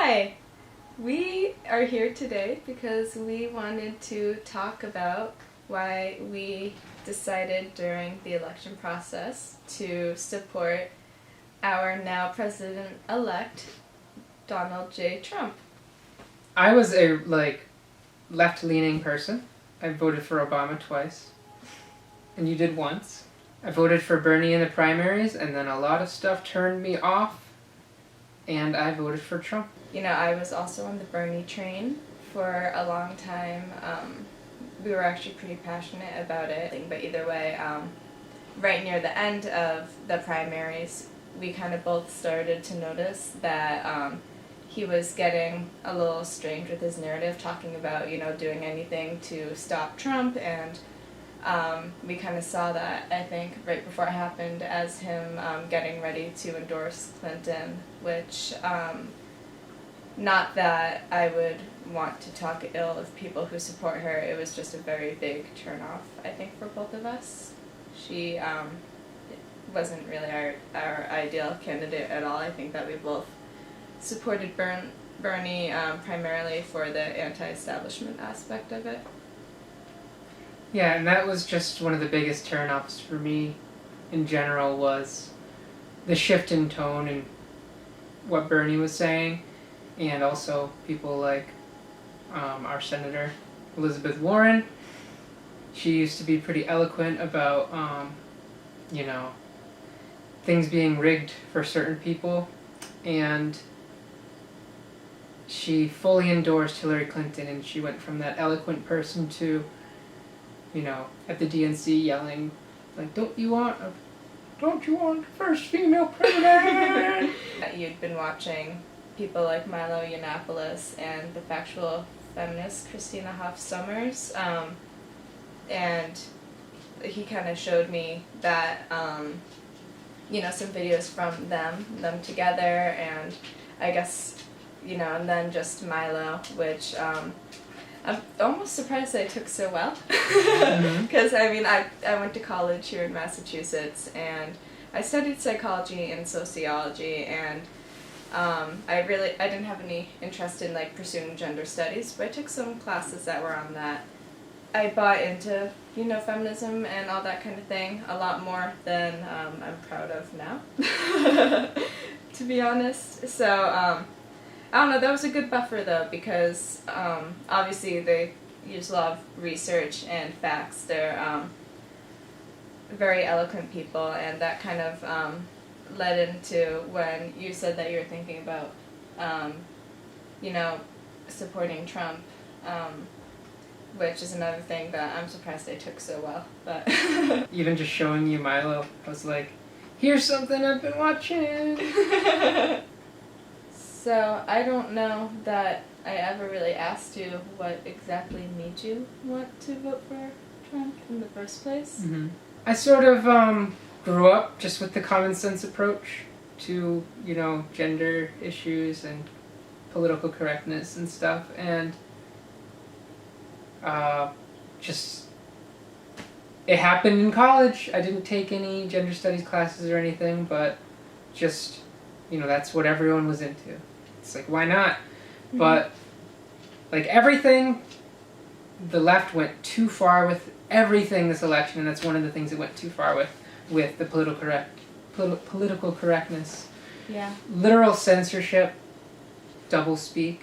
Hi! We are here today because we wanted to talk about why we decided during the election process to support our now president-elect, Donald J. Trump. I was a, left-leaning person. I voted for Obama twice. And you did once. I voted for Bernie in the primaries, and then a lot of stuff turned me off, and I voted for Trump. You know, I was also on the Bernie train for a long time. We were actually pretty passionate about it, but either way, right near the end of the primaries, we kind of both started to notice that he was getting a little strange with his narrative, talking about, doing anything to stop Trump, and we kind of saw that, I think, right before it happened as him getting ready to endorse Clinton, which, not that I would want to talk ill of people who support her, it was just a very big turnoff, I think, for both of us. She wasn't really our ideal candidate at all. I think that we both supported Bernie primarily for the anti-establishment aspect of it. Yeah, and that was just one of the biggest turnoffs for me in general, was the shift in tone and what Bernie was saying, and also people like our Senator Elizabeth Warren. She used to be pretty eloquent about, things being rigged for certain people, and she fully endorsed Hillary Clinton, and she went from that eloquent person to, at the DNC yelling, like, don't you want the first female president? You'd been watching people like Milo Yiannopoulos and the factual feminist Christina Hoff Sommers, and he kind of showed me that, some videos from them together, and I guess, and then just Milo, which I'm almost surprised that it took so well, because I went to college here in Massachusetts, and I studied psychology and sociology, and I didn't have any interest in pursuing gender studies, but I took some classes that were on that. I bought into feminism and all that kind of thing a lot more than I'm proud of now, to be honest. So I don't know, that was a good buffer though, because obviously they use a lot of research and facts. They're very eloquent people, and that kind of led into when you said that you were thinking about, supporting Trump, which is another thing that I'm surprised they took so well. But even just showing you Milo, I was like, here's something I've been watching. So I don't know that I ever really asked you what exactly made you want to vote for Trump in the first place. Mm-hmm. I sort of grew up just with the common sense approach to, gender issues and political correctness and stuff, and it happened in college. I didn't take any gender studies classes or anything, but just, that's what everyone was into. It's like, why not? Mm-hmm. But, everything, the left went too far with everything this election, and that's one of the things it went too far with the political correctness. Yeah. Literal censorship, doublespeak,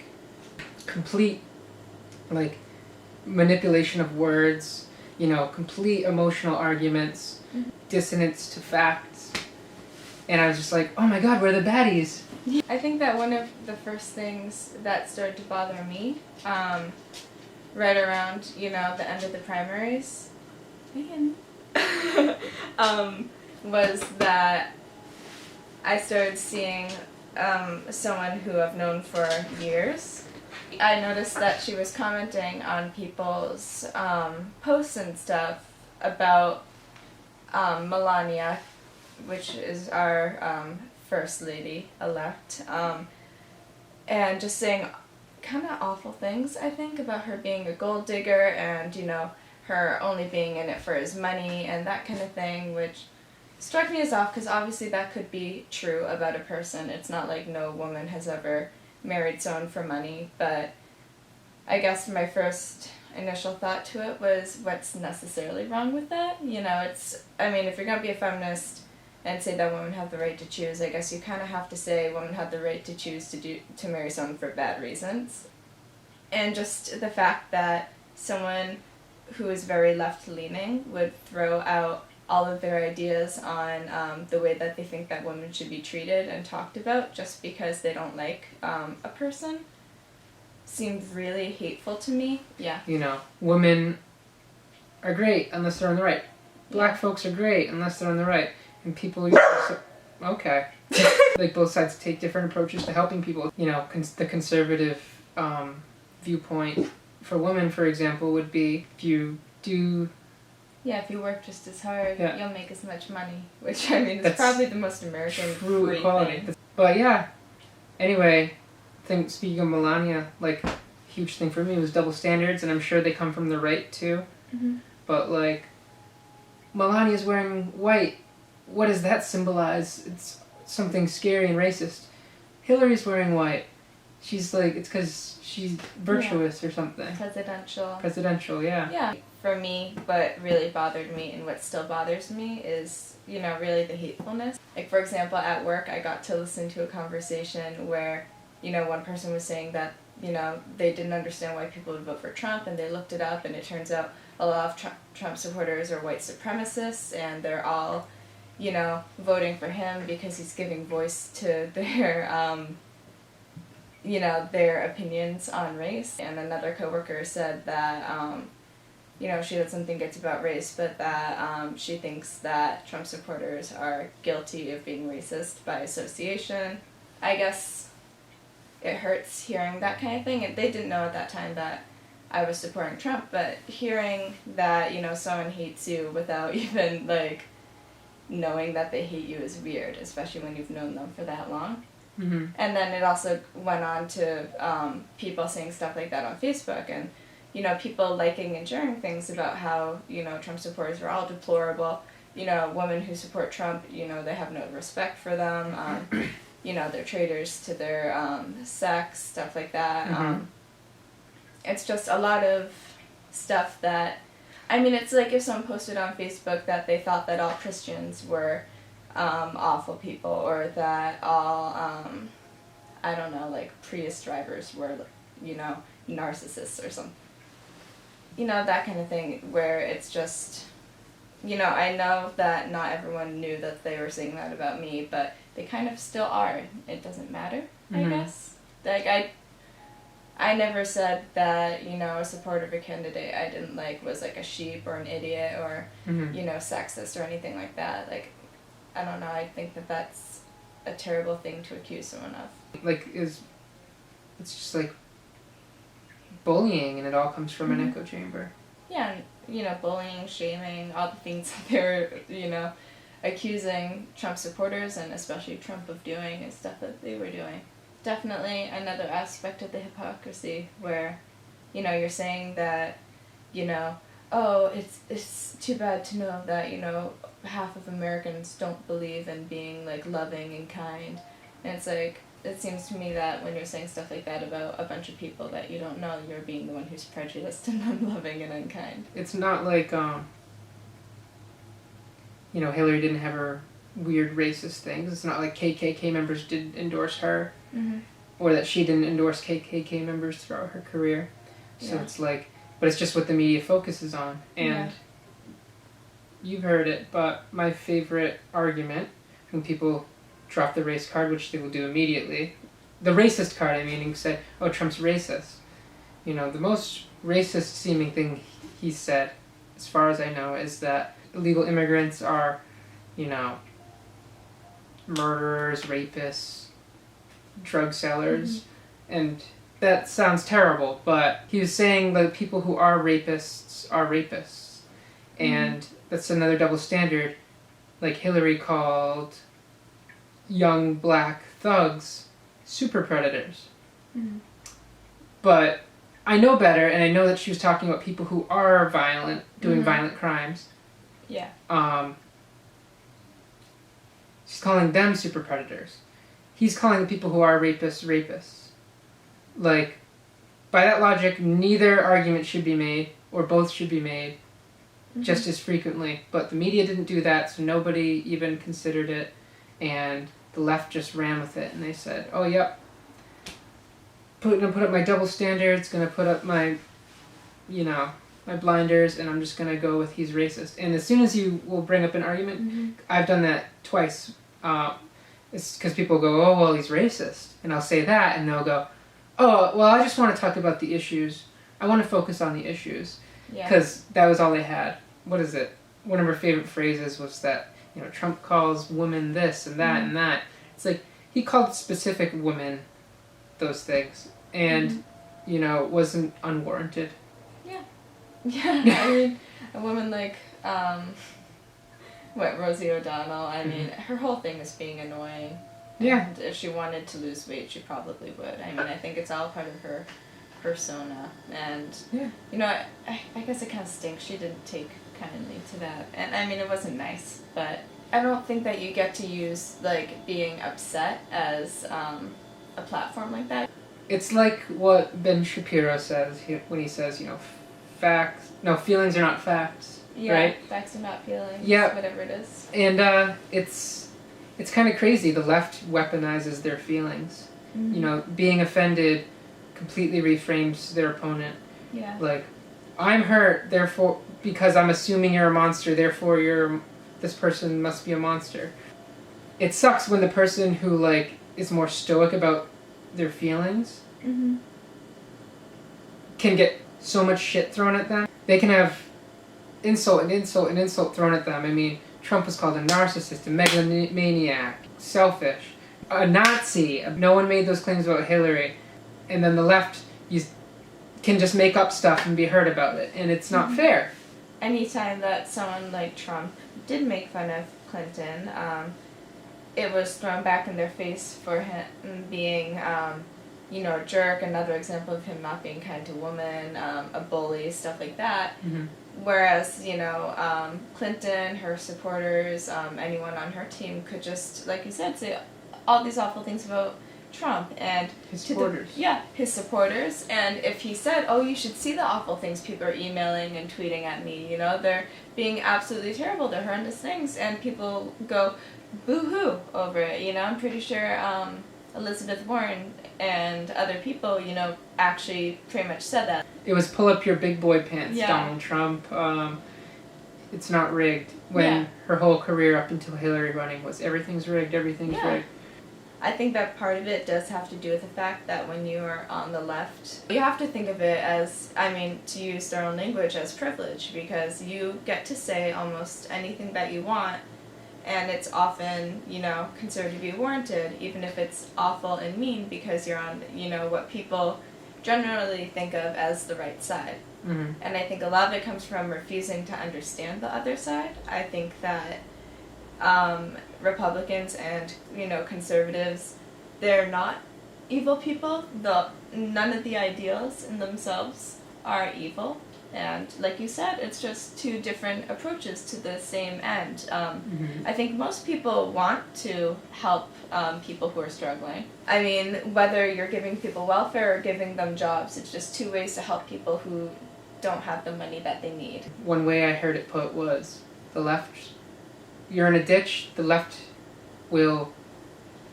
complete, manipulation of words, complete emotional arguments, mm-hmm. dissonance to facts. And I was just like, oh my god, we're the baddies. I think that one of the first things that started to bother me, right around, the end of the primaries, was that I started seeing someone who I've known for years. I noticed that she was commenting on people's posts and stuff about Melania, which is our First Lady-elect, and just saying kind of awful things, I think, about her being a gold digger and, her only being in it for his money and that kind of thing, which struck me as off because obviously that could be true about a person. It's not like no woman has ever married someone for money, but I guess my first initial thought to it was, what's necessarily wrong with that? You know, it's, I mean, if you're going to be a feminist and say that women have the right to choose, I guess you kind of have to say women have the right to choose to marry someone for bad reasons. And just the fact that someone who is very left-leaning would throw out all of their ideas on the way that they think that women should be treated and talked about just because they don't like a person seemed really hateful to me. Yeah. You know, women are great unless they're on the right. Black folks are great unless they're on the right. And people okay. Like, both sides take different approaches to helping people. You know, the conservative viewpoint for women, for example, would be if you do... Yeah, if you work just as hard, Yeah. you'll make as much money. Which, I mean, is That's probably the most American true free equality. thing. But yeah, anyway, speaking of Melania, like, huge thing for me was double standards, and I'm sure they come from the right too. Mm-hmm. But like, Melania's wearing white. What does that symbolize? It's something scary and racist. Hillary's wearing white. She's like, it's because she's virtuous or something. Presidential, yeah. Yeah. For me, what really bothered me and what still bothers me is, you know, really the hatefulness. Like, for example, at work, I got to listen to a conversation where, you know, one person was saying that, you know, they didn't understand why people would vote for Trump, and they looked it up, and it turns out a lot of Trump supporters are white supremacists, and they're all, you know, voting for him because he's giving voice to their, you know, their opinions on race. And another coworker said that, you know, she doesn't think it's about race, but that she thinks that Trump supporters are guilty of being racist by association. I guess it hurts hearing that kind of thing. And they didn't know at that time that I was supporting Trump, but hearing that, you know, someone hates you without even, like, knowing that they hate you is weird, especially when you've known them for that long. Mm-hmm. And then it also went on to people saying stuff like that on Facebook, and, you know, people liking and sharing things about how, you know, Trump supporters are all deplorable. You know, women who support Trump, you know, they have no respect for them. You know, they're traitors to their sex, stuff like that. Mm-hmm. It's just a lot of stuff that, I mean, it's like if someone posted on Facebook that they thought that all Christians were awful people, or that all, I don't know, like Prius drivers were, you know, narcissists or something. You know, that kind of thing, where it's just, you know, I know that not everyone knew that they were saying that about me, but they kind of still are. It doesn't matter, Mm-hmm. I guess. Like, I never said that, you know, a supporter of a candidate I didn't like was like a sheep or an idiot or, Mm-hmm. you know, sexist or anything like that. Like, I don't know, I think that that's a terrible thing to accuse someone of. Like, it's just like bullying, and it all comes from an Mm-hmm. echo chamber. Yeah, and, you know, bullying, shaming, all the things that they were, you know, accusing Trump supporters and especially Trump of doing and stuff that they were doing. Definitely another aspect of the hypocrisy where, you know, you're saying that, you know, oh, it's too bad to know that, you know, half of Americans don't believe in being, like, loving and kind. And it's like, it seems to me that when you're saying stuff like that about a bunch of people that you don't know, you're being the one who's prejudiced and unloving and unkind. It's not like, you know, Hillary didn't have her weird racist things. It's not like KKK members did endorse her, Mm-hmm. or that she didn't endorse KKK members throughout her career. So Yeah. it's like, but it's just what the media focuses on. And Yeah. you've heard it, but my favorite argument when people drop the race card, which they will do immediately, the racist card, I mean, and say, oh, Trump's racist. You know, the most racist seeming thing he said, as far as I know, is that illegal immigrants are, you know, murderers, rapists, drug sellers, and that sounds terrible, but he was saying that people who are rapists, and that's another double standard. Like, Hillary called young black thugs super predators. Mm-hmm. But I know better, and I know that she was talking about people who are violent, doing violent crimes. Yeah. She's calling them super predators. He's calling the people who are rapists. like, by that logic, neither argument should be made, or both should be made just as frequently. But the media didn't do that, so nobody even considered it, and the left just ran with it, and they said, oh, yep, gonna put up my double standards, gonna put up my, my blinders, and I'm just gonna go with he's racist. And as soon as you will bring up an argument, I've done that twice. It's because people go, oh, well, he's racist. And I'll say that, and they'll go, oh, well, I just want to talk about the issues. I want to focus on the issues. Because that was all they had. What is it? One of her favorite phrases was that, Trump calls women this and that and that. It's like, he called specific women those things. And, wasn't unwarranted. Yeah. Yeah, I mean, a woman like, Rosie O'Donnell, I mean, her whole thing is being annoying. Yeah. And if she wanted to lose weight, she probably would. I mean, I think it's all part of her persona. And, I guess it kind of stinks she didn't take kindly to that. And, I mean, it wasn't nice, but I don't think that you get to use, being upset as a platform like that. It's like what Ben Shapiro says when he says, feelings are not facts. Yeah, right? Facts are not feelings, whatever it is. And it's kind of crazy. The left weaponizes their feelings. Being offended completely reframes their opponent. Yeah. Like, I'm hurt, therefore, because I'm assuming you're a monster, therefore this person must be a monster. It sucks when the person who, is more stoic about their feelings can get so much shit thrown at them. They can have insult and insult and insult thrown at them. I mean, Trump was called a narcissist, a megalomaniac, selfish, a Nazi. No one made those claims about Hillary. And then the left can just make up stuff and be heard about it. And it's not fair. Anytime that someone like Trump did make fun of Clinton, it was thrown back in their face for him being, a jerk, another example of him not being kind to women, a bully, stuff like that. Whereas, Clinton, her supporters, anyone on her team could just, like you said, say all these awful things about Trump and his supporters. His supporters. And if he said, oh, you should see the awful things people are emailing and tweeting at me, they're being absolutely terrible, they're horrendous things, and people go boo-hoo over it, I'm pretty sure Elizabeth Warren and other people, actually pretty much said that. It was pull up your big boy pants, Donald Trump. It's not rigged. When her whole career up until Hillary running was everything's rigged, everything's rigged. I think that part of it does have to do with the fact that when you are on the left, you have to think of it as, to use their own language, as privilege, because you get to say almost anything that you want, and it's often, considered to be warranted, even if it's awful and mean, because you're on, what people generally think of as the right side. And I think a lot of it comes from refusing to understand the other side. I think that Republicans and, conservatives, they're not evil people. None of the ideals in themselves are evil. And like you said, it's just two different approaches to the same end. I think most people want to help people who are struggling. I mean, whether you're giving people welfare or giving them jobs, it's just two ways to help people who don't have the money that they need. One way I heard it put was the left, you're in a ditch, the left will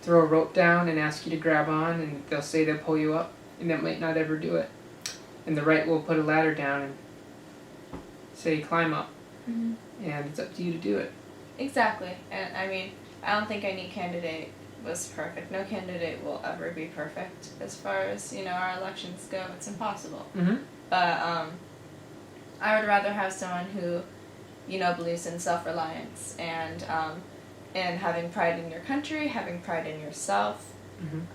throw a rope down and ask you to grab on, and they'll say they'll pull you up, and they might not ever do it. And the right will put a ladder down and say climb up, and it's up to you to do it. Exactly. And I don't think any candidate was perfect. No candidate will ever be perfect as far as, our elections go. It's impossible. But I would rather have someone who, believes in self-reliance and having pride in your country, having pride in yourself,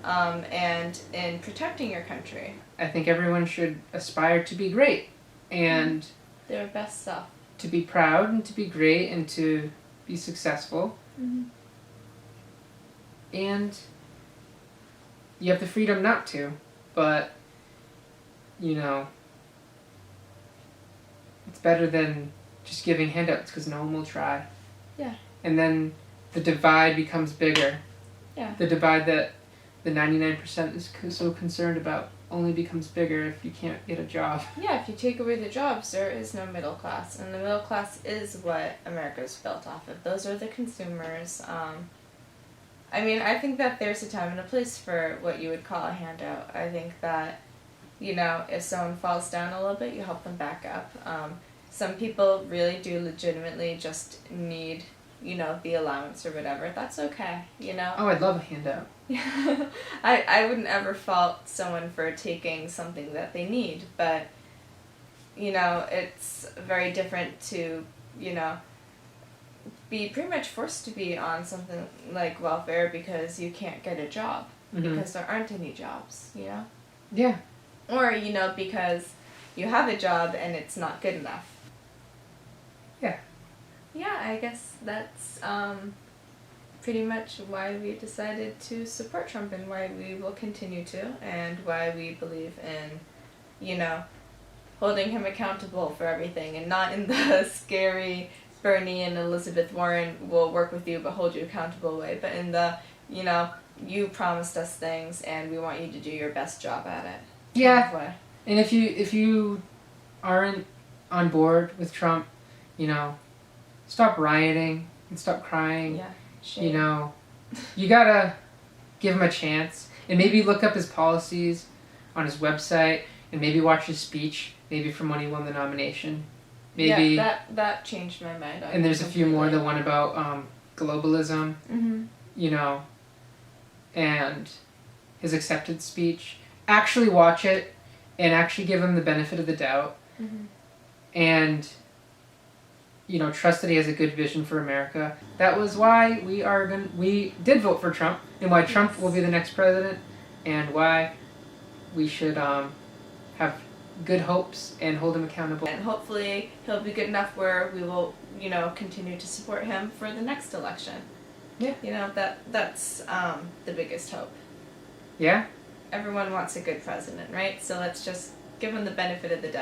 and in protecting your country. I think everyone should aspire to be great and their best self. To be proud and to be great and to be successful. And you have the freedom not to, but, it's better than just giving handouts because no one will try. Yeah. And then the divide becomes bigger. Yeah. The divide that the 99% is so concerned about only becomes bigger if you can't get a job. Yeah, if you take away the jobs, there is no middle class, and the middle class is what America's built off of. Those are the consumers. I mean, I think that there's a time and a place for what you would call a handout. I think that, you know, if someone falls down a little bit, you help them back up. Some people really do legitimately just need, you know, the allowance or whatever. That's okay, you know? Oh, I'd love a handout. I wouldn't ever fault someone for taking something that they need, but, you know, it's very different to, you know, be pretty much forced to be on something like welfare because you can't get a job, because there aren't any jobs, you know? Yeah. Or, you know, because you have a job and it's not good enough. Yeah. Yeah, I guess that's pretty much why we decided to support Trump and why we will continue to, and why we believe in, you know, holding him accountable for everything, and not in the scary Bernie and Elizabeth Warren will work with you but hold you accountable way, but in the, you know, you promised us things and we want you to do your best job at it. Yeah. Kind of way. And if you aren't on board with Trump, you know, stop rioting and stop crying. Yeah. Shame. You know, you gotta give him a chance and maybe look up his policies on his website and maybe watch his speech, maybe from when he won the nomination. Maybe. Yeah, that changed my mind. And there's a few more. The one about globalism, you know, and his acceptance speech. Actually watch it and actually give him the benefit of the doubt. And, you know, trust that he has a good vision for America. That was why we did vote for Trump, and why Trump will be the next president, and why we should have good hopes and hold him accountable. And hopefully he'll be good enough where we will, you know, continue to support him for the next election. Yeah. You know, that's the biggest hope. Yeah? Everyone wants a good president, right? So let's just give him the benefit of the doubt.